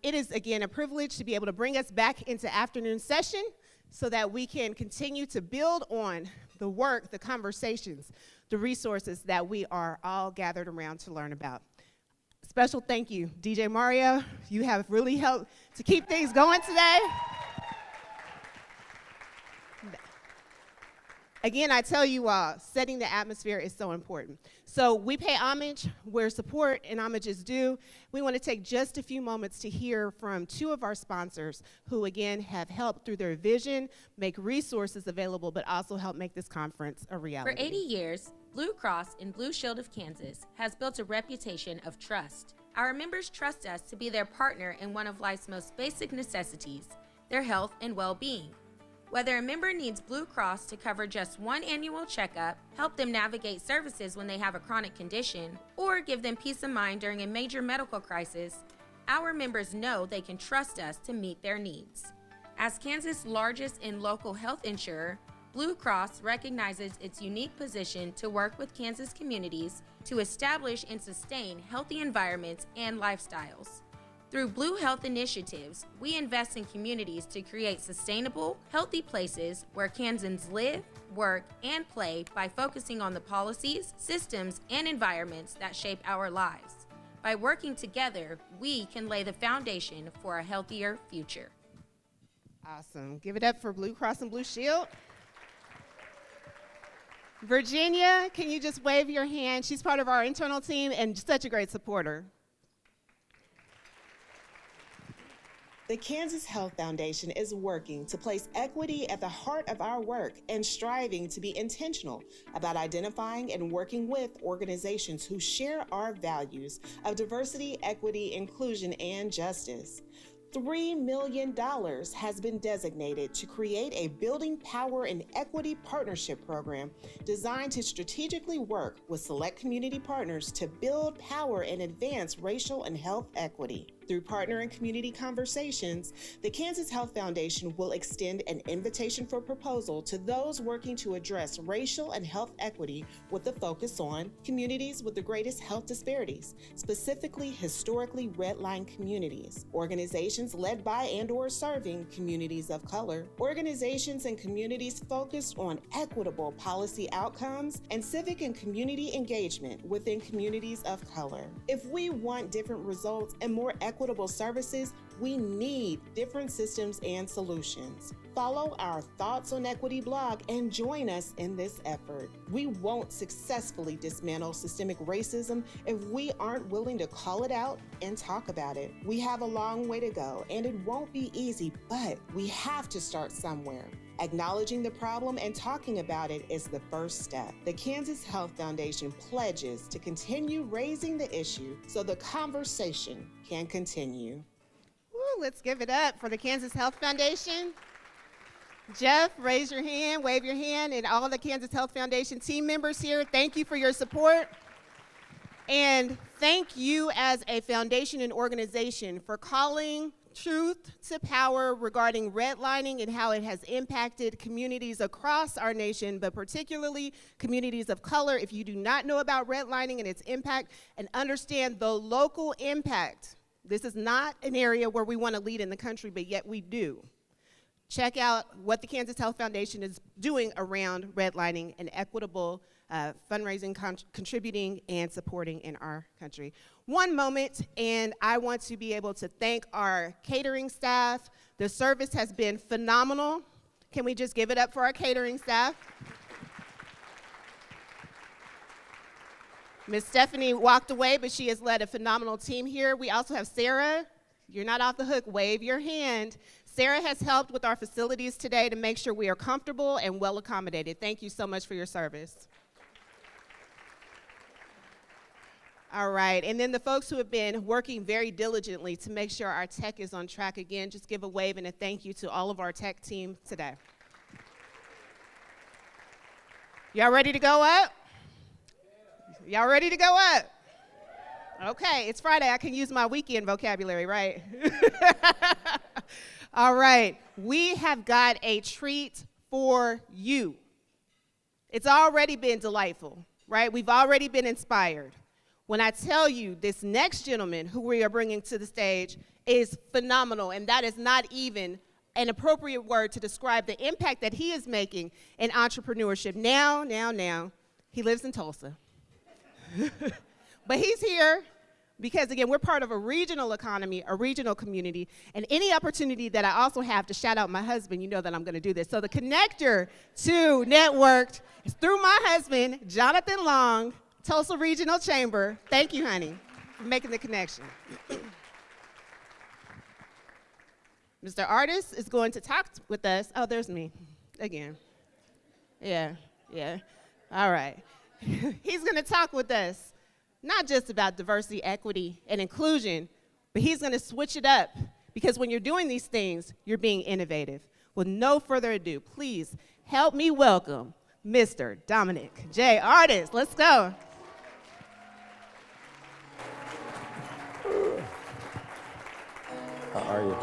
It is, again, a privilege to be able to bring us back into afternoon session so that we can continue to build on the work, the conversations, the resources that we are all gathered around to learn about. Special thank you, DJ Mario. You have really helped to keep things going today. Again, I tell you all, setting the atmosphere is so important. So we pay homage where support and homage is due. We want to take just a few moments to hear from two of our sponsors who, again, have helped through their vision, make resources available, but also help make this conference a reality. For 80 years, Blue Cross and Blue Shield of Kansas has built a reputation of trust. Our members trust us to be their partner in one of life's most basic necessities, their health and well-being. Whether a member needs Blue Cross to cover just one annual checkup, help them navigate services when they have a chronic condition, or give them peace of mind during a major medical crisis, our members know they can trust us to meet their needs. As Kansas' largest and local health insurer, Blue Cross recognizes its unique position to work with Kansas communities to establish and sustain healthy environments and lifestyles. Through Blue Health initiatives, we invest in communities to create sustainable, healthy places where Kansans live, work, and play by focusing on the policies, systems, and environments that shape our lives. By working together, we can lay the foundation for a healthier future. Awesome. Give it up for Blue Cross and Blue Shield. Virginia, can you just wave your hand? She's part of our internal team and such a great supporter. The Kansas Health Foundation is working to place equity at the heart of our work and striving to be intentional about identifying and working with organizations who share our values of diversity, equity, inclusion, and justice. $3 million has been designated to create a Building Power and Equity Partnership program designed to strategically work with select community partners to build power and advance racial and health equity. Through partner and community conversations, the Kansas Health Foundation will extend an invitation for proposal to those working to address racial and health equity with a focus on communities with the greatest health disparities, specifically historically redlined communities, organizations led by and/or serving communities of color, organizations and communities focused on equitable policy outcomes, and civic and community engagement within communities of color. If we want different results and more equitable services, we need different systems and solutions. Follow our Thoughts on Equity blog and join us in this effort. We won't successfully dismantle systemic racism if we aren't willing to call it out and talk about it. We have a long way to go, and it won't be easy, but we have to start somewhere. Acknowledging the problem and talking about it is the first step. The Kansas Health Foundation pledges to continue raising the issue so the conversation can continue. Woo, let's give it up for the Kansas Health Foundation. Jeff, raise your hand, wave your hand, and all the Kansas Health Foundation team members here, thank you for your support. And thank you as a foundation and organization for calling truth to power regarding redlining and how it has impacted communities across our nation, but particularly communities of color. If you do not know about redlining and its impact and understand the local impact, this is not an area where we want to lead in the country, but yet we do. Check out what the Kansas Health Foundation is doing around redlining and equitable fundraising, contributing, and supporting in our country. One moment, and I want to be able to thank our catering staff. The service has been phenomenal. Can we just give it up for our catering staff? Ms. Stephanie walked away, but she has led a phenomenal team here. We also have Sarah. You're not off the hook. Wave your hand. Sarah has helped with our facilities today to make sure we are comfortable and well accommodated. Thank you so much for your service. All right, and then the folks who have been working very diligently to make sure our tech is on track again, just give a wave and a thank you to all of our tech team today. Y'all ready to go up? Y'all ready to go up? Okay, it's Friday. I can use my weekend vocabulary, right? All right, we have got a treat for you. It's already been delightful, right? We've already been inspired. when I tell you this next gentleman who we are bringing to the stage is phenomenal, and that is not even an appropriate word to describe the impact that he is making in entrepreneurship. Now, he lives in Tulsa. But he's here because, again, we're part of a regional economy, a regional community, and any opportunity that I also have to shout out my husband, you know that I'm going to do this. So the connector to NetWorked is through my husband, Jonathan Long, Tulsa Regional Chamber. Thank you, honey, for making the connection. Mr. Ard'is is going to talk with us. Oh, there's me again. Yeah. All right. He's going to talk with us, not just about diversity, equity, and inclusion, but he's going to switch it up, because when you're doing these things, you're being innovative. With no further ado, please help me welcome Mr. Dominick J. Ard'is. Let's go. How are you?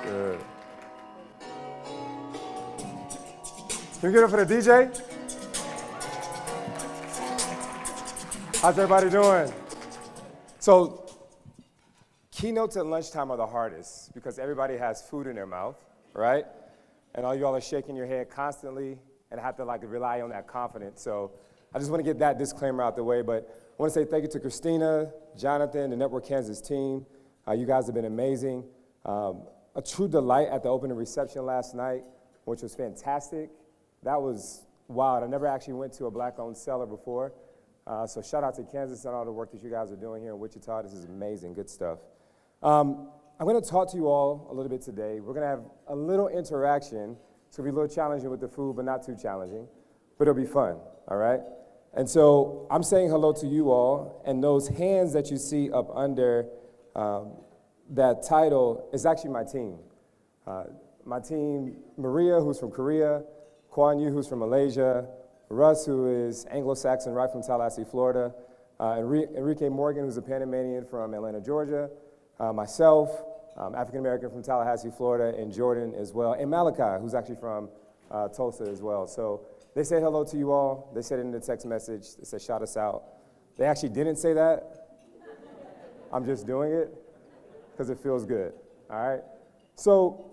Good. Can we get up for the DJ? How's everybody doing? So, keynotes at lunchtime are the hardest because everybody has food in their mouth, right? And all y'all are shaking your head constantly and have to rely on that confidence. So I just want to get that disclaimer out the way, but I want to say thank you to Christina, Jonathan, the Network Kansas team. You guys have been amazing. A true delight at the opening reception last night, which was fantastic. That was wild. I never actually went to a black-owned seller before. So shout out to Kansas and all the work that you guys are doing here in Wichita. This is amazing, good stuff. I'm going to talk to you all a little bit today. We're going to have a little interaction. It's going to be a little challenging with the food, but not too challenging. But it'll be fun, all right? And so I'm saying hello to you all, and those hands that you see up under that title is actually my team. My team, Maria, who's from Korea, Kwan Yu, who's from Malaysia, Russ, who is Anglo-Saxon, right from Tallahassee, Florida, Enrique Morgan, who's a Panamanian from Atlanta, Georgia, myself, African-American from Tallahassee, Florida, and Jordan as well, and Malachi, who's actually from Tulsa as well. So they say hello to you all. They said it in the text message. They said shout us out. They actually didn't say that. I'm just doing it because it feels good, all right? So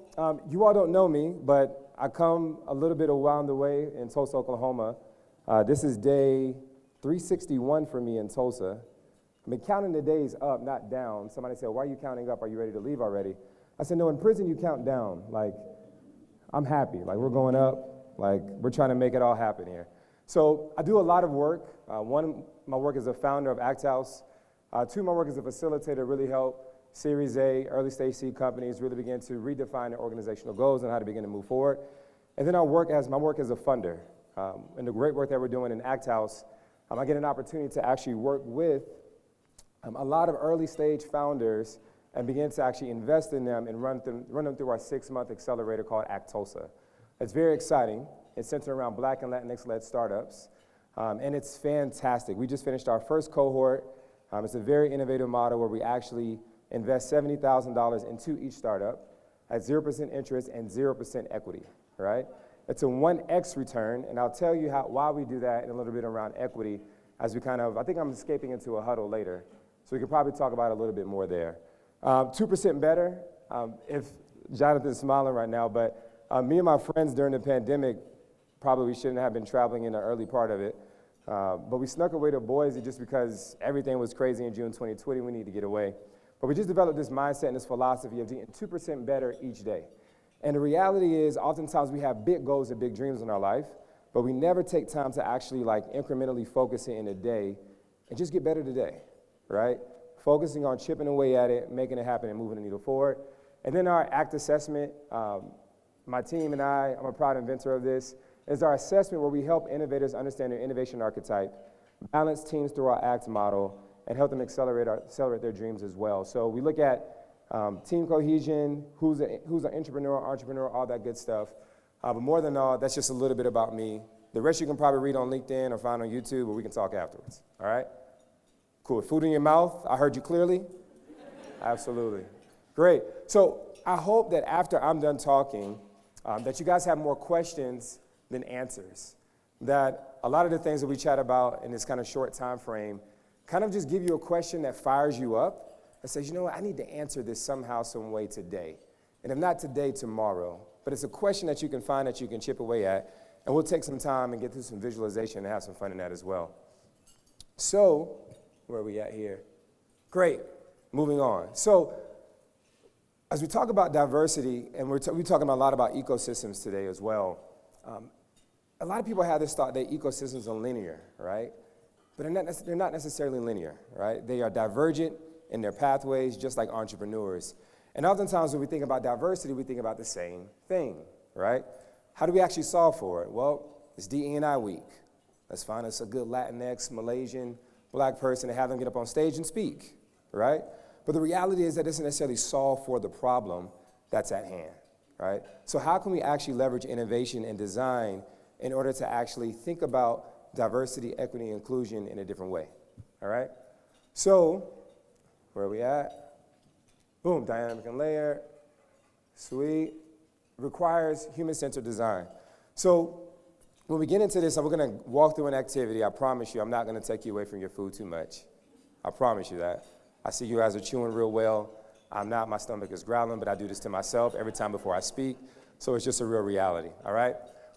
you all don't know me, but I come a little bit around the way in Tulsa, Oklahoma. This is day 361 for me in Tulsa. I've been counting the days up, not down. Somebody said, why are you counting up? Are you ready to leave already? I said, no, in prison you count down. I'm happy. We're going up. We're trying to make it all happen here. So I do a lot of work. One, my work as a founder of Act House. Two, my work as a facilitator really help Series A, early stage seed companies really begin to redefine their organizational goals and how to begin to move forward. And then my work as a funder. And the great work that we're doing in Act House, I get an opportunity to actually work with a lot of early stage founders and begin to actually invest in them and run them through our 6-month accelerator called Act Tulsa. It's very exciting. It's centered around Black and Latinx-led startups. And it's fantastic. We just finished our first cohort. It's a very innovative model where we actually invest $70,000 into each startup at 0% interest and 0% equity, right? It's a 1x return, and I'll tell you why we do that and a little bit around equity as we I think I'm escaping into a huddle later, so we could probably talk about it a little bit more there. 2% better, if Jonathan's smiling right now, but me and my friends during the pandemic probably shouldn't have been traveling in the early part of it, but we snuck away to Boise just because everything was crazy in June 2020, we need to get away. But we just developed this mindset and this philosophy of getting 2% better each day. And the reality is, oftentimes we have big goals and big dreams in our life, but we never take time to actually incrementally focus it in a day and just get better today, right? Focusing on chipping away at it, making it happen, and moving the needle forward. And then our ACT assessment, my team and I'm a proud inventor of this, is our assessment where we help innovators understand their innovation archetype, balance teams through our ACT model, and help them accelerate their dreams as well. So we look at team cohesion, who's an entrepreneur, all that good stuff. But more than all, that's just a little bit about me. The rest you can probably read on LinkedIn or find on YouTube, or we can talk afterwards, all right? Cool, food in your mouth, I heard you clearly? Absolutely. Great. So I hope that after I'm done talking, that you guys have more questions than answers. That a lot of the things that we chat about in this kind of short time frame, kind of just give you a question that fires you up and says, you know what, I need to answer this somehow, some way today. And if not today, tomorrow. But it's a question that you can find that you can chip away at. And we'll take some time and get through some visualization and have some fun in that as well. So, where are we at here? Great. Moving on. So, as we talk about diversity, and we're talking a lot about ecosystems today as well, a lot of people have this thought that ecosystems are linear, right? But they're not necessarily linear, right? They are divergent in their pathways, just like entrepreneurs. And oftentimes when we think about diversity, we think about the same thing, right? How do we actually solve for it? Well, it's DE&I week. Let's find us a good Latinx, Malaysian, black person and have them get up on stage and speak, right? But the reality is that it doesn't necessarily solve for the problem that's at hand, right? So how can we actually leverage innovation and design in order to actually think about diversity, equity, and inclusion in a different way, all right? So, where are we at? Boom, dynamic and layered, sweet. Requires human-centered design. So when we get into this, we're going to walk through an activity. I promise you, I'm not going to take you away from your food too much. I promise you that. I see you guys are chewing real well. I'm not. My stomach is growling, but I do this to myself every time before I speak. So it's just a real reality, all right?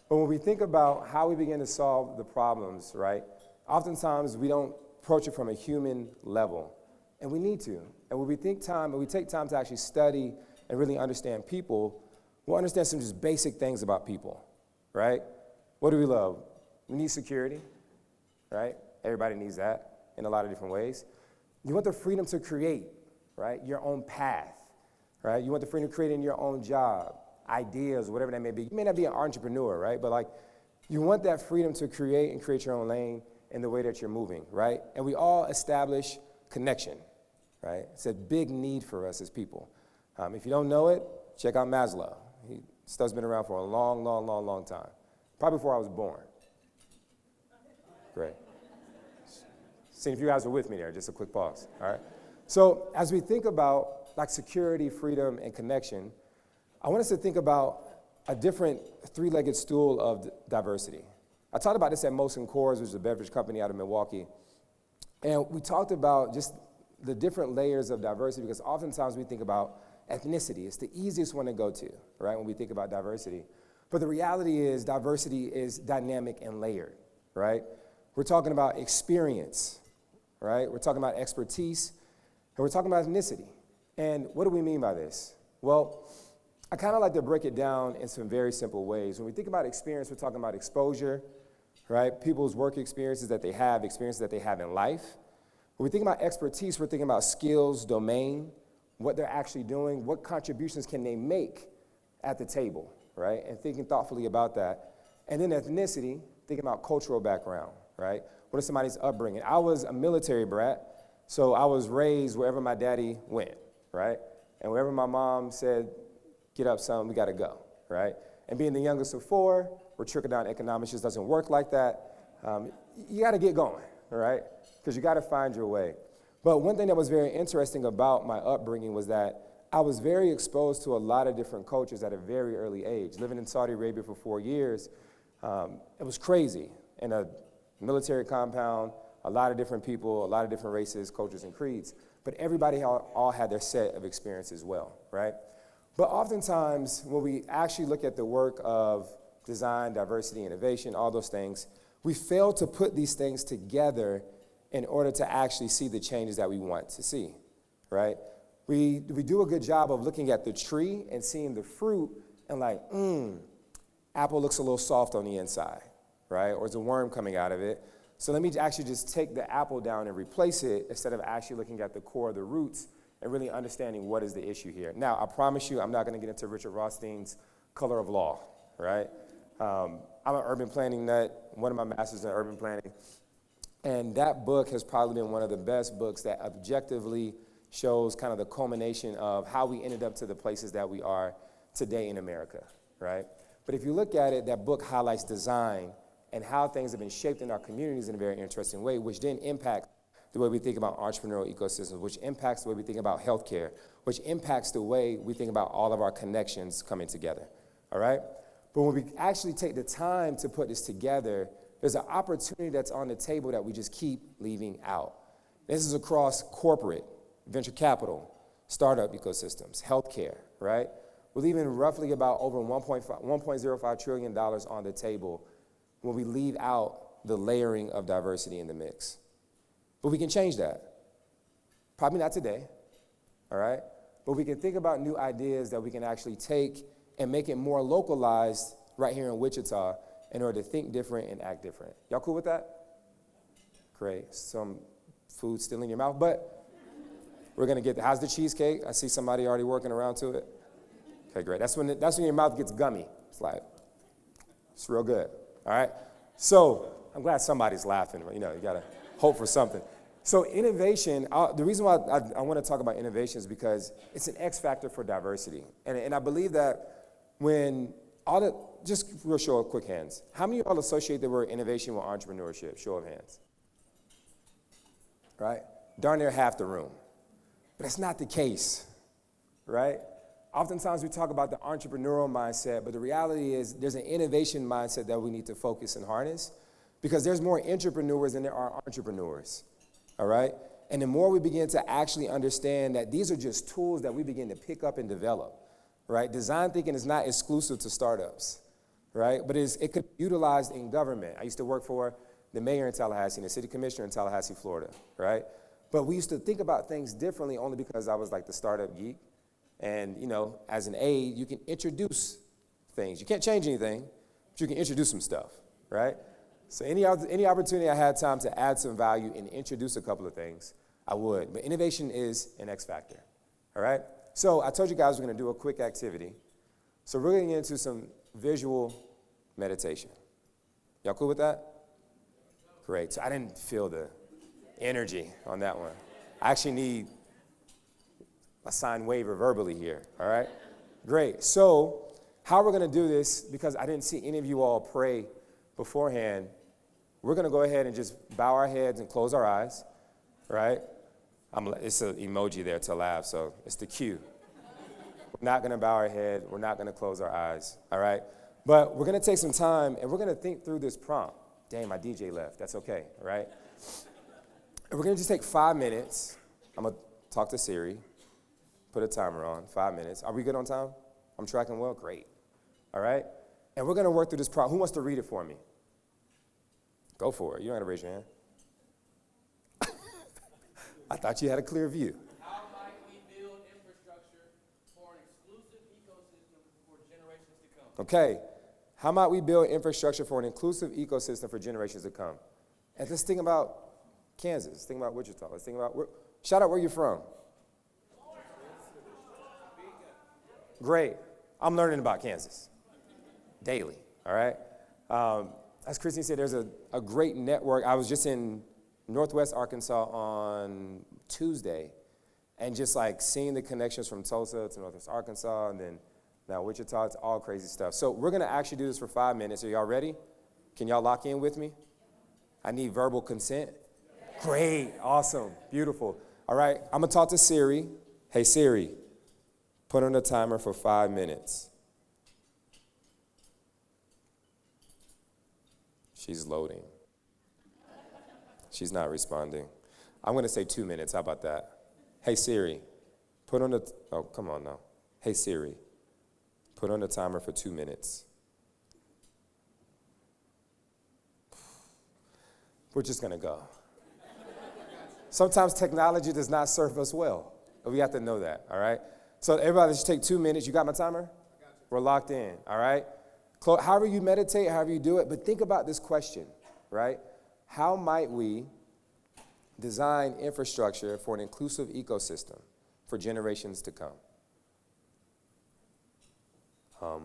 But when we think about how we begin to solve the problems, right, oftentimes we don't approach it from a human level, and we need to. And when we take time to actually study and really understand people, we'll understand some just basic things about people, right? What do we love? We need security, right? Everybody needs that in a lot of different ways. You want the freedom to create, right, your own path, right? You want the freedom to create in your own job, ideas, whatever that may be. You may not be an entrepreneur, right? But like, you want that freedom to create and create your own lane in the way that you're moving, right? And we all establish connection, right? It's a big need for us as people. If you don't know it, check out Maslow. Stuff's been around for a long time. Probably before I was born. Great. Seeing if you guys were with me there, just a quick pause, all right? So as we think about like security, freedom, and connection, I want us to think about a different three-legged stool of diversity. I talked about this at Molson Coors, which is a beverage company out of Milwaukee. And we talked about just the different layers of diversity because oftentimes we think about ethnicity. It's the easiest one to go to, right, when we think about diversity. But the reality is diversity is dynamic and layered, right? We're talking about experience, right? We're talking about expertise, and we're talking about ethnicity. And what do we mean by this? Well, I kind of like to break it down in some very simple ways. When we think about experience, we're talking about exposure, right? People's work experiences that they have in life. When we think about expertise, we're thinking about skills, domain, what they're actually doing, what contributions can they make at the table, right? And thinking thoughtfully about that. And then ethnicity, thinking about cultural background, right? What is somebody's upbringing? I was a military brat, so I was raised wherever my daddy went, right? And wherever my mom said, get up, son, we gotta go, right? And being the youngest of four, where trickle-down economics just doesn't work like that, you gotta get going, all right? Because you gotta find your way. But one thing that was very interesting about my upbringing was that I was very exposed to a lot of different cultures at a very early age. Living in Saudi Arabia for 4 years, it was crazy. In a military compound, a lot of different people, a lot of different races, cultures, and creeds. But everybody all had their set of experience as well, right? But oftentimes, when we actually look at the work of design, diversity, innovation, all those things, we fail to put these things together in order to actually see the changes that we want to see, right? We do a good job of looking at the tree and seeing the fruit and like, apple looks a little soft on the inside, right? Or is a worm coming out of it? So let me actually just take the apple down and replace it instead of actually looking at the core of the roots and really understanding what is the issue here. Now, I promise you, I'm not gonna get into Richard Rothstein's Color of Law, right? I'm an urban planning nut, one of my masters in urban planning. And that book has probably been one of the best books that objectively shows kind of the culmination of how we ended up to the places that we are today in America, right? But if you look at it, that book highlights design and how things have been shaped in our communities in a very interesting way, which then impacts the way we think about entrepreneurial ecosystems, which impacts the way we think about healthcare, which impacts the way we think about all of our connections coming together, all right? But when we actually take the time to put this together, there's an opportunity that's on the table that we just keep leaving out. This is across corporate, venture capital, startup ecosystems, healthcare, right? We're leaving roughly about over $1.05 trillion on the table when we leave out the layering of diversity in the mix. But we can change that. Probably not today, all right? But we can think about new ideas that we can actually take and make it more localized right here in Wichita in order to think different and act different. Y'all cool with that? Great. Some food still in your mouth, but we're going to get there. How's the cheesecake? I see somebody already working around to it. Okay, great. That's when your mouth gets gummy. It's real good, all right? So I'm glad somebody's laughing. You know, you got to hope for something. So innovation, the reason why I want to talk about innovation is because it's an X factor for diversity. And I believe that when just real show of quick hands, how many of y'all associate the word innovation with entrepreneurship? Show of hands. Right? Darn near half the room. But that's not the case, right? Oftentimes we talk about the entrepreneurial mindset, but the reality is there's an innovation mindset that we need to focus and harness because there's more entrepreneurs than there are entrepreneurs, all right? And the more we begin to actually understand that these are just tools that we begin to pick up and develop, right? Design thinking is not exclusive to startups, right? But it could be utilized in government. I used to work for the mayor in Tallahassee and the city commissioner in Tallahassee, Florida, right? But we used to think about things differently only because I was like the startup geek. And, you know, as an aide, you can introduce things. You can't change anything, but you can introduce some stuff, right? So any opportunity I had time to add some value and introduce a couple of things, I would. But innovation is an X factor, all right? So I told you guys we're going to do a quick activity. So we're going to get into some visual meditation. Y'all cool with that? Great. So I didn't feel the energy on that one. I actually need a signed waiver verbally here, all right? Great. So how we're going to do this, because I didn't see any of you all pray beforehand, we're going to go ahead and just bow our heads and close our eyes, right? It's an emoji there to laugh, so it's the cue. We're not going to bow our head. We're not going to close our eyes, all right? But we're going to take some time, and we're going to think through this prompt. Dang, my DJ left. That's okay, all right? And we're going to just take 5 minutes. I'm going to talk to Siri, put a timer on, 5 minutes. Are we good on time? I'm tracking well? Great. All right? And we're going to work through this prompt. Who wants to read it for me? Go for it. You don't have to raise your hand. I thought you had a clear view. How might we build infrastructure for an exclusive ecosystem for generations to come? Okay. How might we build infrastructure for an inclusive ecosystem for generations to come? And let's think about Kansas. Let's think about Wichita. Let's think about, shout out where you're from. Great. I'm learning about Kansas daily, all right? As Christine said, there's a great network. I was just in Northwest Arkansas on Tuesday and just like seeing the connections from Tulsa to Northwest Arkansas and then now Wichita, it's all crazy stuff. So we're going to actually do this for 5 minutes. Are y'all ready? Can y'all lock in with me? I need verbal consent. Great. Awesome. Beautiful. All right. I'm going to talk to Siri. Hey, Siri, put on a timer for 5 minutes. She's loading. She's not responding. I'm going to say 2 minutes. How about that? Hey, Siri, put on oh, come on now. Hey, Siri, put on a timer for 2 minutes. We're just going to go. Sometimes technology does not serve us well. We have to know that, all right? So everybody just take 2 minutes. You got my timer? I got you. We're locked in, all right? However you meditate, however you do it, but think about this question, right? How might we design infrastructure for an inclusive ecosystem for generations to come? Cool.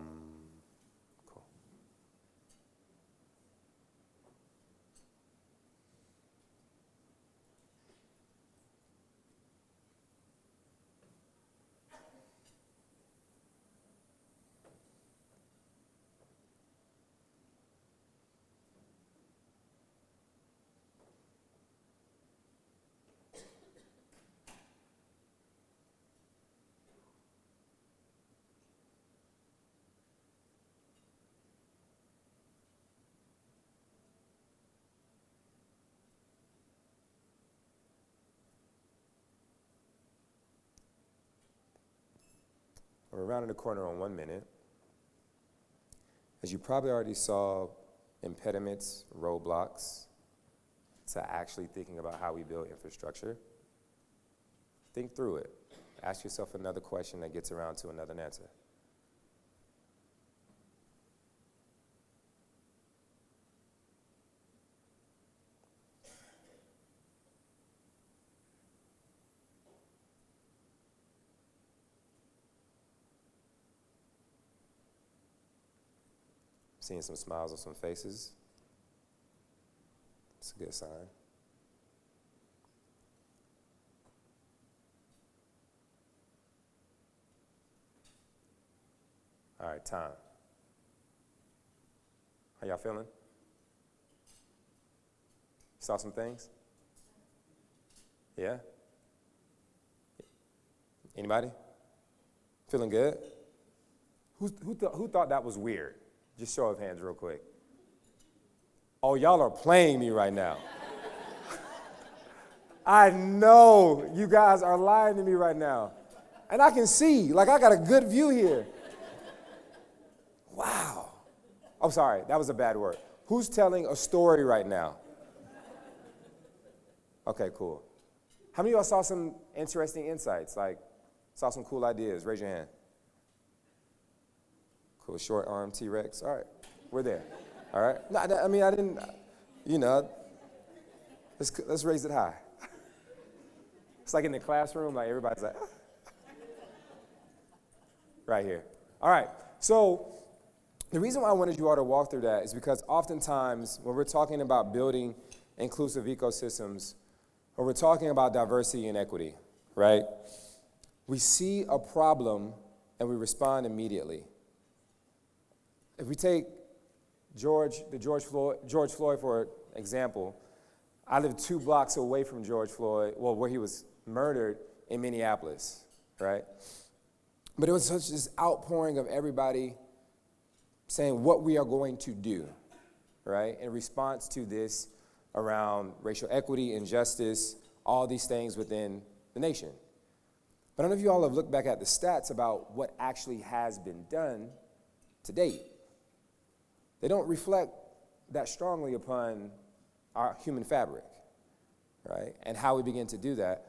We're rounding the corner on 1 minute. As you probably already saw, impediments, roadblocks to actually thinking about how we build infrastructure. Think through it. Ask yourself another question that gets around to another answer. Seeing some smiles on some faces. It's a good sign. All right, time. How y'all feeling? Saw some things? Yeah? Anybody? Feeling good? Who thought that was weird? Just show of hands real quick. Oh, y'all are playing me right now. I know you guys are lying to me right now. And I can see, like I got a good view here. Wow. I'm sorry, that was a bad word. Who's telling a story right now? Okay, cool. How many of y'all saw some interesting insights, like saw some cool ideas? Raise your hand. Cool, short arm T-Rex. All right, we're there. All right. No, I mean, I didn't, let's raise it high. It's like in the classroom, like everybody's like, ah. Right here. All right, so the reason why I wanted you all to walk through that is because oftentimes when we're talking about building inclusive ecosystems, or we're talking about diversity and equity, right? We see a problem and we respond immediately. If we take George Floyd for example, I live 2 blocks away from George Floyd, well, where he was murdered in Minneapolis, right? But it was such this outpouring of everybody saying what we are going to do, right? In response to this around racial equity, injustice, all these things within the nation. But I don't know if you all have looked back at the stats about what actually has been done to date. They don't reflect that strongly upon our human fabric, right? And how we begin to do that.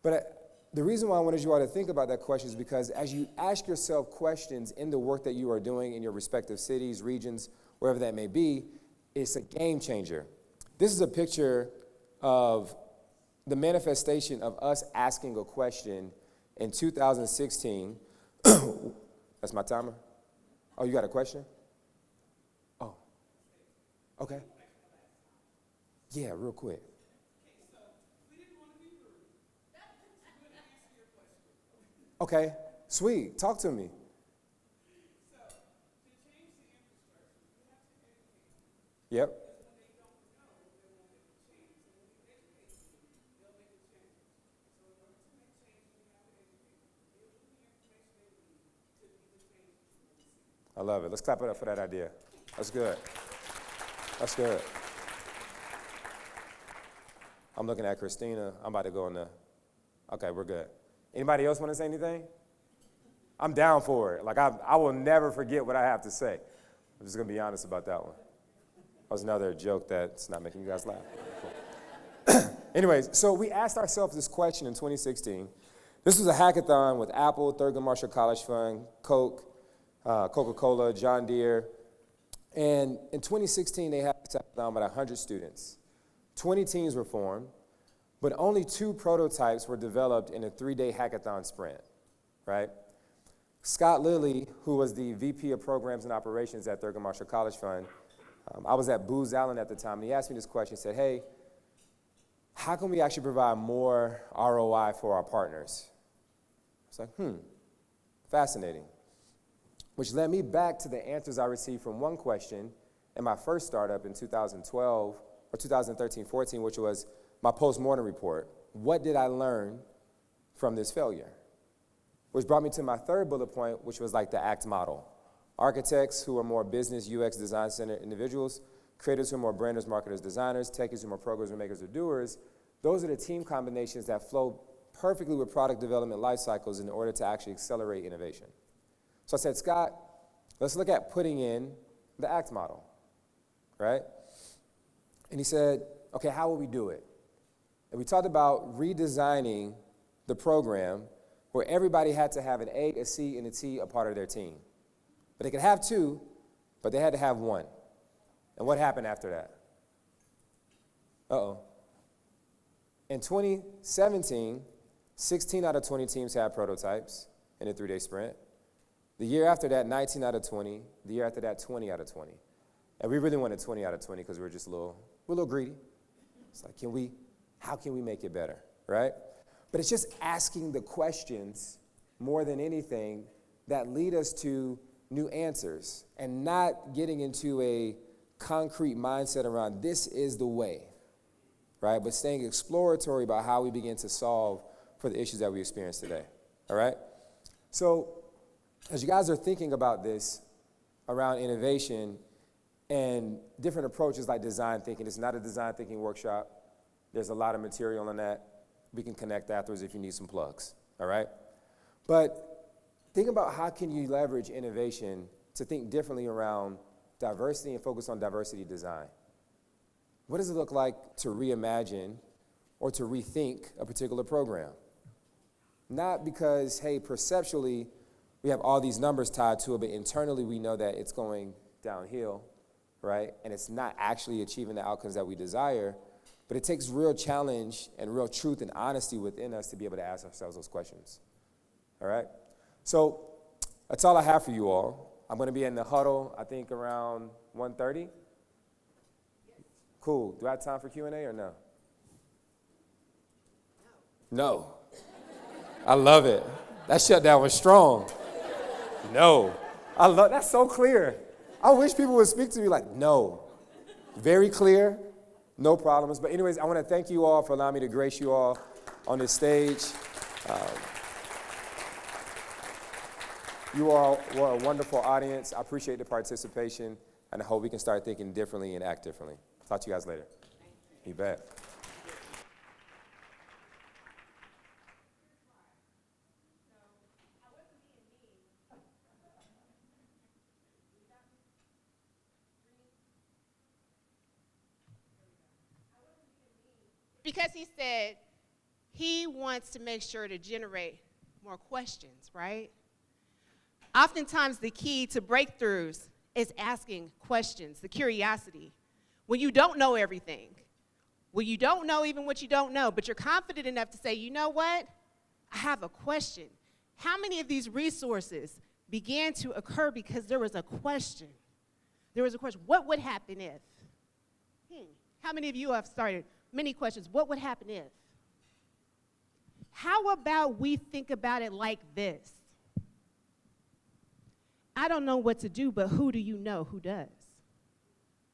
But the reason why I wanted you all to think about that question is because as you ask yourself questions in the work that you are doing in your respective cities, regions, wherever that may be, it's a game changer. This is a picture of the manifestation of us asking a question in 2016. That's my timer? Oh, you got a question? Oh, okay. Yeah, real quick. Okay, sweet. Talk to me. Yep. I love it. Let's clap it up for that idea. That's good. That's good. I'm looking at Christina. I'm about to go in the, okay, we're good. Anybody else want to say anything? I'm down for it. Like, I will never forget what I have to say. I'm just going to be honest about that one. That was another joke that's not making you guys laugh. Anyways, so we asked ourselves this question in 2016. This was a hackathon with Apple, Thurgood Marshall College Fund, Coke, Coca-Cola, John Deere. And in 2016, they had this hackathon with 100 students. 20 teams were formed, but only 2 prototypes were developed in a 3-day hackathon sprint, right? Scott Lilly, who was the VP of Programs and Operations at Thurgood Marshall College Fund, I was at Booz Allen at the time, and he asked me this question. He said, hey, how can we actually provide more ROI for our partners? I was like, fascinating. Which led me back to the answers I received from one question in my first startup in 2012, or 2013-14, which was my post-mortem report. What did I learn from this failure? Which brought me to my third bullet point, which was like the ACT model. Architects who are more business, UX, design-centered individuals, creators who are more branders, marketers, designers, techies who are more programmers, makers, or doers. Those are the team combinations that flow perfectly with product development life cycles in order to actually accelerate innovation. So I said, Scott, let's look at putting in the ACT model, right? And he said, okay, how will we do it? And we talked about redesigning the program where everybody had to have an A, a C, and a T a part of their team. But they could have two, but they had to have one. And what happened after that? In 2017, 16 out of 20 teams had prototypes in a 3-day sprint. The year after that, 19 out of 20. The year after that, 20 out of 20. And we really wanted 20 out of 20 because we're just we're a little greedy. It's like, how can we make it better, right? But it's just asking the questions more than anything that lead us to new answers and not getting into a concrete mindset around this is the way, right? But staying exploratory about how we begin to solve for the issues that we experience today, all right? So as you guys are thinking about this around innovation and different approaches like design thinking, it's not a design thinking workshop. There's a lot of material on that. We can connect afterwards if you need some plugs, all right? But think about how can you leverage innovation to think differently around diversity and focus on diversity design. What does it look like to reimagine or to rethink a particular program? Not because, hey, perceptually, we have all these numbers tied to it, but internally we know that it's going downhill, right? And it's not actually achieving the outcomes that we desire, but it takes real challenge and real truth and honesty within us to be able to ask ourselves those questions, all right? So that's all I have for you all. I'm going to be in the huddle, I think, around 1:30. Cool. Do I have time for Q&A or no? No. I love it. That shutdown was strong. No. That's so clear. I wish people would speak to me like, no. Very clear, no problems. But anyways, I want to thank you all for allowing me to grace you all on this stage. You all were a wonderful audience. I appreciate the participation, and I hope we can start thinking differently and act differently. Talk to you guys later. You bet. Because he said he wants to make sure to generate more questions, right? Oftentimes the key to breakthroughs is asking questions, the curiosity. When you don't know everything, when you don't know even what you don't know, but you're confident enough to say, you know what? I have a question. How many of these resources began to occur because there was a question? There was a question. What would happen if? How many of you have started many questions? What would happen if? How about we think about it like this? I don't know what to do, but who do you know who does?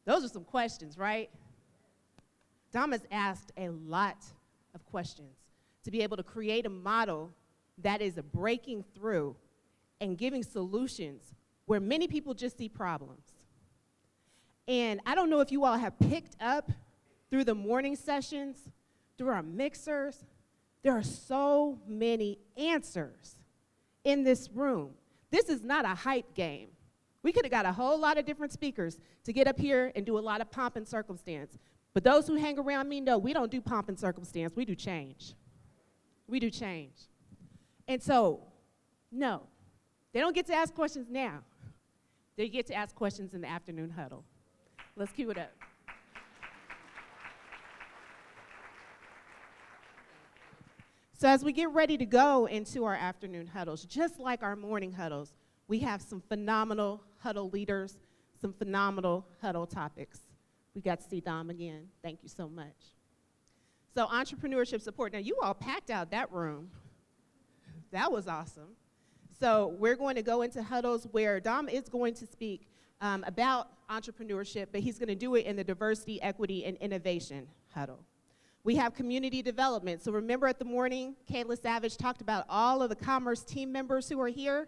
Those are some questions, right? Dom has asked a lot of questions to be able to create a model that is breaking through and giving solutions where many people just see problems. And I don't know if you all have picked up through the morning sessions, through our mixers, there are so many answers in this room. This is not a hype game. We could have got a whole lot of different speakers to get up here and do a lot of pomp and circumstance. But those who hang around me know we don't do pomp and circumstance. We do change. We do change. And so, no, they don't get to ask questions now. They get to ask questions in the afternoon huddle. Let's cue it up. So as we get ready to go into our afternoon huddles, just like our morning huddles, we have some phenomenal huddle leaders, some phenomenal huddle topics. We got to see Dom again. Thank you so much. So entrepreneurship support. Now, you all packed out that room. That was awesome. So we're going to go into huddles where Dom is going to speak about entrepreneurship, but he's going to do it in the diversity, equity, and innovation huddle. We have community development. So remember at the morning, Kayla Savage talked about all of the commerce team members who are here.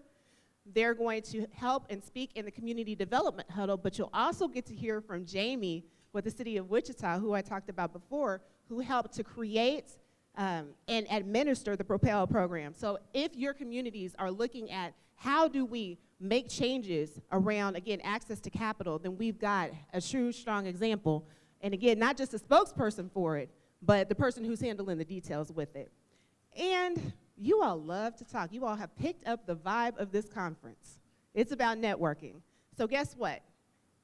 They're going to help and speak in the community development huddle, but you'll also get to hear from Jamie with the city of Wichita, who I talked about before, who helped to create and administer the Propel program. So if your communities are looking at how do we make changes around, again, access to capital, then we've got a true, strong example. And again, not just a spokesperson for it, but the person who's handling the details with it. And you all love to talk. You all have picked up the vibe of this conference. It's about networking. So guess what?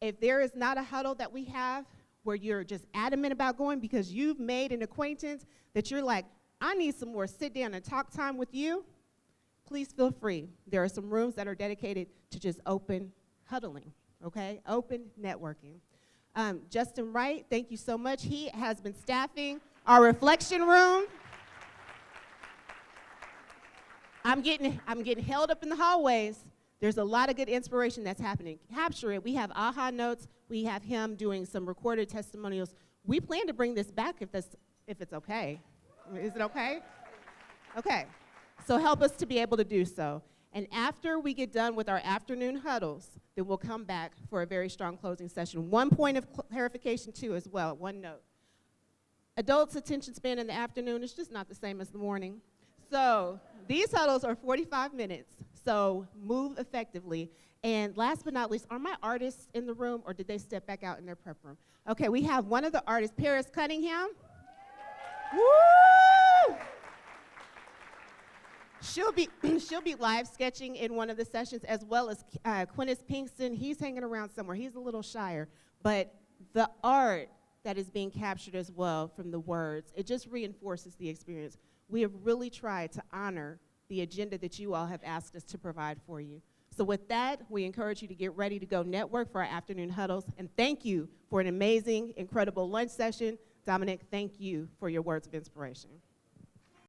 If there is not a huddle that we have where you're just adamant about going because you've made an acquaintance that you're like, I need some more sit down and talk time with you, please feel free. There are some rooms that are dedicated to just open huddling, okay? Open networking. Justin Wright, thank you so much. He has been staffing our reflection room. I'm getting held up in the hallways. There's a lot of good inspiration that's happening. Capture it. We have aha notes. We have him doing some recorded testimonials. We plan to bring this back if it's okay. Is it okay? Okay. So help us to be able to do so. And after we get done with our afternoon huddles, then we'll come back for a very strong closing session. One point of clarification, too, as well, one note. Adults' attention span in the afternoon is just not the same as the morning. So these huddles are 45 minutes, so move effectively. And last but not least, are my artists in the room, or did they step back out in their prep room? Okay, we have one of the artists, Paris Cunningham. Woo! She'll be live sketching in one of the sessions, as well as Quintus Pinkston. He's hanging around somewhere. He's a little shyer. But the art that is being captured as well from the words, it just reinforces the experience. We have really tried to honor the agenda that you all have asked us to provide for you. So with that, we encourage you to get ready to go network for our afternoon huddles. And thank you for an amazing, incredible lunch session. Dominick, thank you for your words of inspiration.